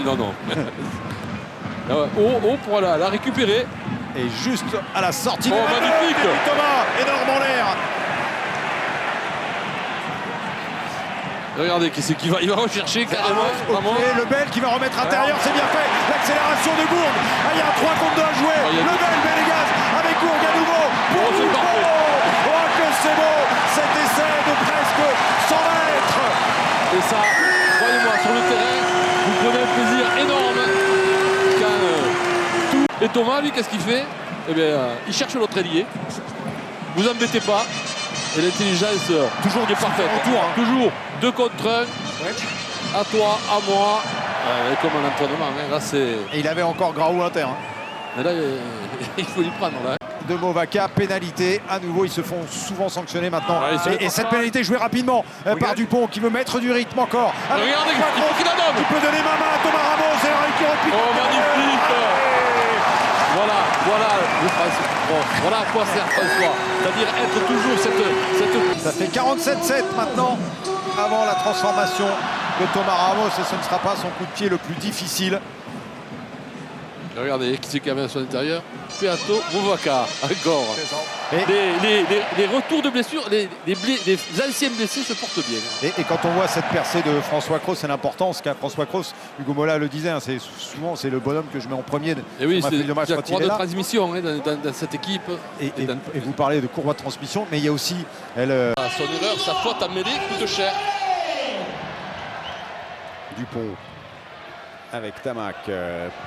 Non, non. Haut pour la récupérer. Et juste à la sortie. Oh, magnifique. Thomas, énorme en l'air. Regardez qui c'est qui va. Il va rechercher carrément. Et Lebel qui va remettre intérieur, c'est bien fait. L'accélération de Gourgue. Ah, il y a un 3 contre 2 à jouer. Lebel, Bellegas avec Gourgue à nouveau. C'est parfait. Oh, que c'est beau. Cet essai de presque 100 mètres. Et ça, croyez-moi, sur le terrain, vous prenez un plaisir énorme. Et Thomas, lui, qu'est-ce qu'il fait? Eh bien, il cherche l'autre ailier. Vous embêtez pas. Et l'intelligence toujours est parfaite. Toujours 2 contre 1. À toi, à moi. Comme un entraînement. Hein. Là, c'est. Et il avait encore Graou inter. Hein. Mais là, il faut l'y prendre. Là. De Movaca, pénalité. À nouveau, ils se font souvent sanctionner maintenant. Ouais, et cette pénalité jouée rapidement par Dupont qui veut mettre du rythme encore. Regardez, il faut qu'il la donne. Il peut donner ma main à Thomas Ramos et qui repique. Oh, magnifique. Voilà à quoi sert François. C'est-à-dire être toujours cette... Ça fait 47-7 maintenant avant la transformation de Thomas Ramos et ce ne sera pas son coup de pied le plus difficile. Regardez, qui c'est qui avait à son intérieur? Peato, Movaca, encore. Et les retours de blessures, les anciens blessés se portent bien. Et quand on voit cette percée de François Cros, c'est l'importance qu'a François Cros. Hugo Mola le disait, hein, souvent c'est le bonhomme que je mets en premier. Et oui, c'est la courroie de transmission hein, dans cette équipe. Et vous parlez de courroie de transmission, mais il y a aussi... Son erreur, sa faute à mêler coûte cher. Dupont avec Tamac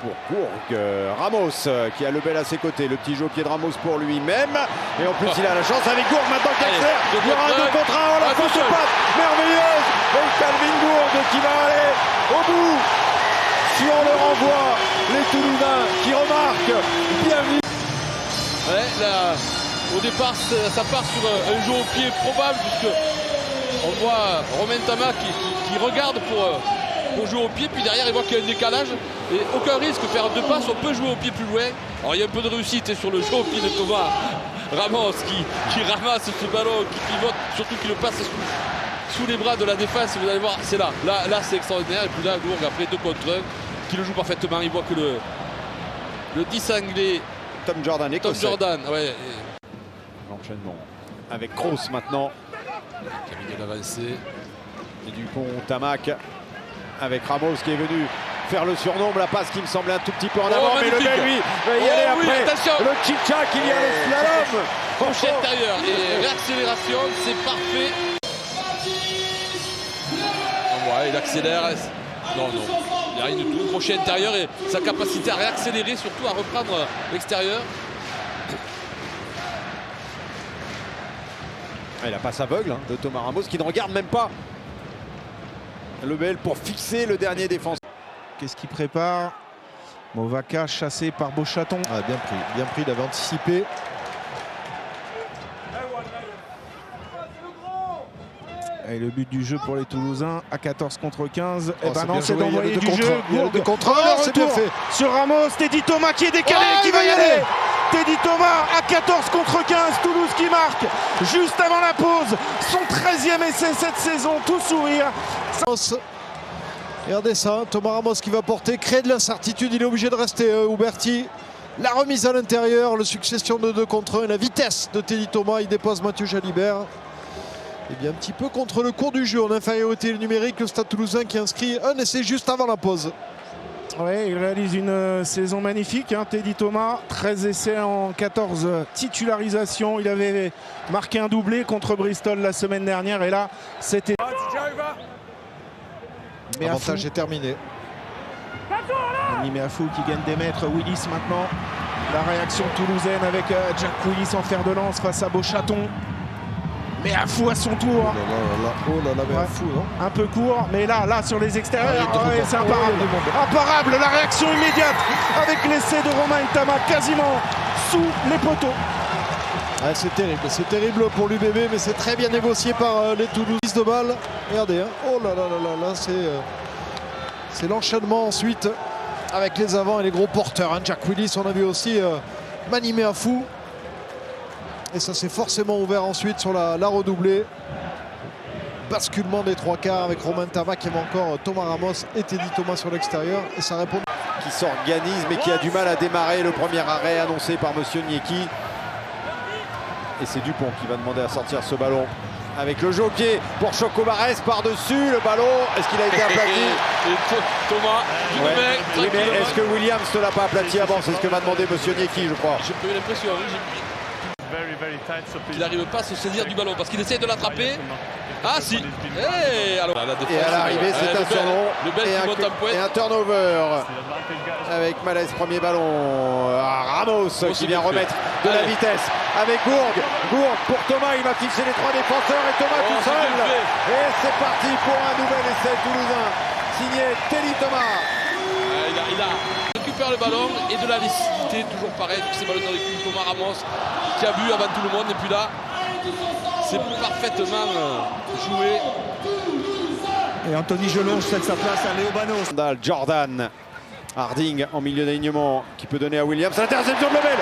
pour Gourgue. Ramos qui a Lebel à ses côtés. Le petit jeu au pied de Ramos pour lui-même. Et en plus, il a la chance avec Gourgue maintenant qui accélère. Il y aura un 2 contre 1. Oh, la faute de passe merveilleuse. Et Calvin Gourgue qui va aller au bout. Sur le renvoi, les Toulousains qui remarquent. Bienvenue. Ouais, là, au départ, ça part sur un jeu au pied probable puisque on voit Romain Tamac qui regarde pour jouer au pied, puis derrière il voit qu'il y a un décalage et aucun risque de faire 2 passes, on peut jouer au pied plus loin. Alors il y a un peu de réussite sur le jeu au pied de Thomas Ramos qui ramasse ce ballon, qui pivote, surtout qui le passe sous les bras de la défense. Vous allez voir, c'est là c'est extraordinaire. Et puis là Gourgue après 2 contre 1 qui le joue parfaitement. Il voit que le 10 anglais Tom Jordan, écossais. Tom Jordan, ouais. L'enchaînement avec Kroos maintenant. Qui a bien avancé. Et Dupont, Tamac avec Ramos qui est venu faire le surnombre, la passe qui me semblait un tout petit peu en avant, mais Lebel lui va y aller après. Attention. Le tchitchak, il y a le slalom. Crochet intérieur et réaccélération, c'est parfait. Ouais, il accélère. Non, il n'y a rien du tout. Crochet intérieur et sa capacité à réaccélérer, surtout à reprendre l'extérieur. Et la passe aveugle de Thomas Ramos qui ne regarde même pas Lebel pour fixer le dernier défenseur. Qu'est-ce qu'il prépare? Movaca chassé par Beauchaton. Ah, bien pris, il avait anticipé. Et le but du jeu pour les Toulousains à 14 contre 15. Oh, et ben non, c'est d'envoyer du jeu. De contre 1, c'est bien fait. Sur Ramos, Teddy Thomas qui est décalé, qui va y aller. Teddy Thomas à 14 contre 15, Toulouse qui marque juste avant la pause. Son 13e essai cette saison, tout sourire. Regardez ça, Thomas Ramos qui va porter, créer de l'incertitude, il est obligé de rester Huberti. La remise à l'intérieur, le succession de 2 contre 1, la vitesse de Teddy Thomas, il dépose Mathieu Jalibert. Et bien un petit peu contre le cours du jeu, en infériorité numérique, le Stade Toulousain qui inscrit un essai juste avant la pause. Oui, il réalise une saison magnifique, hein, Teddy Thomas. 13 essais en 14 titularisations. Il avait marqué un doublé contre Bristol la semaine dernière. Et là, c'était... L'avantage est terminé. Meafou qui gagne des mètres. Willis maintenant. La réaction toulousaine avec Jack Willis en fer de lance face à Beauchaton. Meafou à son tour. Oh là là, Meafou, non? Un peu court, mais là sur les extérieurs, c'est imparable. Oh, imparable, la réaction immédiate avec l'essai de Romain Tamac quasiment sous les poteaux. Ah, c'est terrible pour l'UBB, mais c'est très bien négocié par les Toulousains de balle. Regardez, hein. Oh là là là là, c'est l'enchaînement ensuite avec les avants et les gros porteurs. Hein. Jack Willis, on a vu aussi Mani Meafou. Et ça s'est forcément ouvert ensuite sur la redoublée. basculement des trois quarts avec Romain Tamac qui aime encore Thomas Ramos et Teddy Thomas sur l'extérieur. Et ça répond. Qui s'organise mais qui a du mal à démarrer le premier arrêt annoncé par monsieur Nieki. Et c'est Dupont qui va demander à sortir ce ballon. Avec le jeu au pied pour Choco Barès par-dessus le ballon. Est-ce qu'il a été aplati? Thomas, ouais. Oui, mais est-ce que Williams ne l'a pas aplati avant? C'est ce que m'a demandé monsieur Nieki, je crois. J'ai pas eu l'impression qu'il n'arrive pas à se saisir du ballon parce qu'il essaie de l'attraper. Ah si. Et à l'arrivée, c'est un surnom et un turnover avec Malaise, premier ballon. Ramos qui vient remettre de la vitesse avec Gourgue. Gourgue pour Thomas, il va fixer les trois défenseurs et Thomas tout seul. Et c'est parti pour un nouvel essai toulousain signé Teddy Thomas. Il a récupéré le ballon et de la lucidité, toujours pareil, tous ces ballons dans les culs. Thomas Ramos qui a vu avant tout le monde et puis là c'est parfaitement joué. Et Anthony Gelon cède sa place à Léo Banos. Jordan Harding en milieu d'alignement qui peut donner à Williams. L'interception de Lebel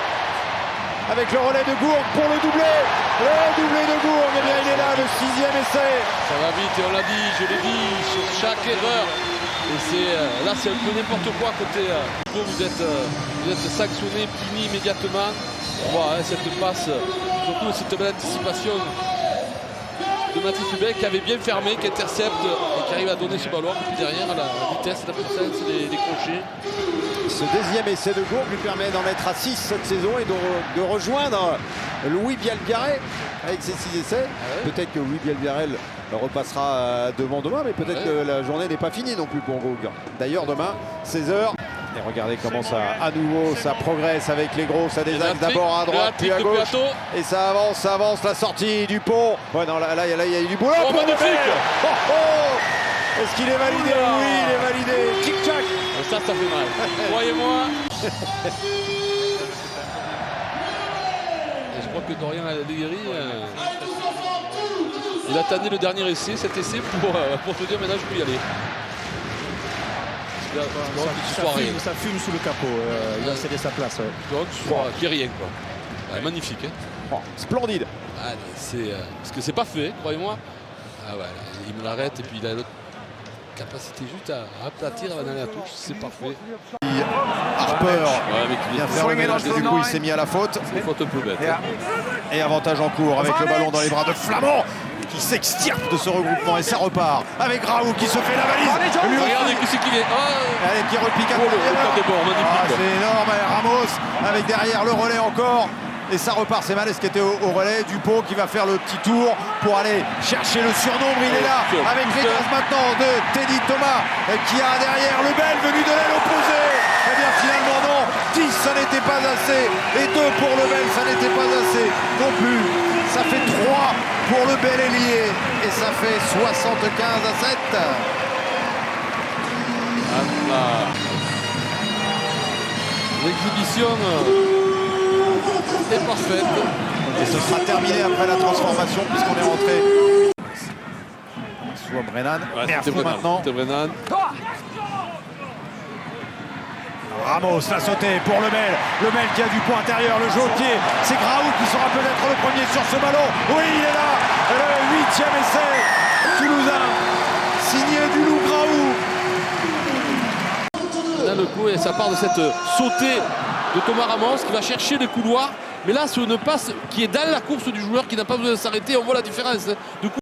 avec le relais de Gourgue pour le doublé. Le doublé de Gourgue, et bien il est là, le 6e essai. Ça va vite et on l'a dit, je l'ai dit, sur chaque erreur. Et c'est là c'est un peu n'importe quoi côté. Vous êtes sanctionné, puni immédiatement. On voit cette passe, surtout cette belle anticipation de Mathis Hubert qui avait bien fermé, qui intercepte et qui arrive à donner ce ballon. Et puis derrière, la vitesse, la puissance, les crochets. Ce deuxième essai de Gourgue lui permet d'en mettre à 6 cette saison et de rejoindre Louis Bielbiarré avec ses 6 essais. Ouais. Peut-être que Louis Bielbiaré repassera devant demain, mais peut-être que la journée n'est pas finie non plus pour Gourgue. D'ailleurs, demain, 16h. Et regardez comment ça, à nouveau, ça progresse avec les gros, ça désaxe d'abord à droite, puis à gauche. Et ça avance, la sortie du pont. Ouais, non, là, il y a eu du boulot. Oh, magnifique. Est-ce qu'il est validé? Oui, il est validé. Tic-tac. Ça fait mal. Croyez-moi. Je crois que Dorian Allegri, il attendait le dernier essai, cet essai pour te dire maintenant je peux y aller. Ça fume sous le capot, il a cédé sa place. Donc, qui est rien quoi. Ouais, magnifique. Hein. Oh, splendide. Ah, parce que c'est pas fait, croyez-moi. Ah ouais, il me l'arrête et puis il a l'autre capacité juste à aplatir avant d'aller à la touche, c'est parfait. Harper vient faire le mélange et du coup il s'est mis à la faute. C'est une faute un peu bête. Et avantage en cours avec le ballon dans les bras de Flamand qui s'extirpe de ce regroupement et ça repart avec Raoult qui se fait la valise. Regardez qui c'est qui vient. Allez, qui repique à c'est énorme. Ramos avec derrière le relais encore. Et ça repart, c'est Malès qui était au relais. Dupont qui va faire le petit tour pour aller chercher le surnombre. Il est là avec les gaz maintenant de Teddy Thomas qui a derrière le bel venu de l'aile opposée. Eh bien finalement non, 10 ça n'était pas assez. Et 2 pour le bel, ça n'était pas assez non plus. Ça fait 3 pour le bel ailier. Et ça fait 75-7. L'exhibition est parfaite. Et ce sera terminé après la transformation puisqu'on est rentré. Soit Brennan. Mais à fond maintenant. Brennan. Ramos l'a sauté pour Lemel. Lemel qui a du point intérieur, le jeu au pied. C'est Graoult qui sera peut-être le premier sur ce ballon. Oui, il est là. Le 8e essai toulousain. Signé du Loup Graoult. Là, le coup, et ça part de cette sautée de Thomas Ramos qui va chercher les couloirs. Mais là, sur une passe qui est dans la course du joueur qui n'a pas besoin de s'arrêter, on voit la différence. Du coup,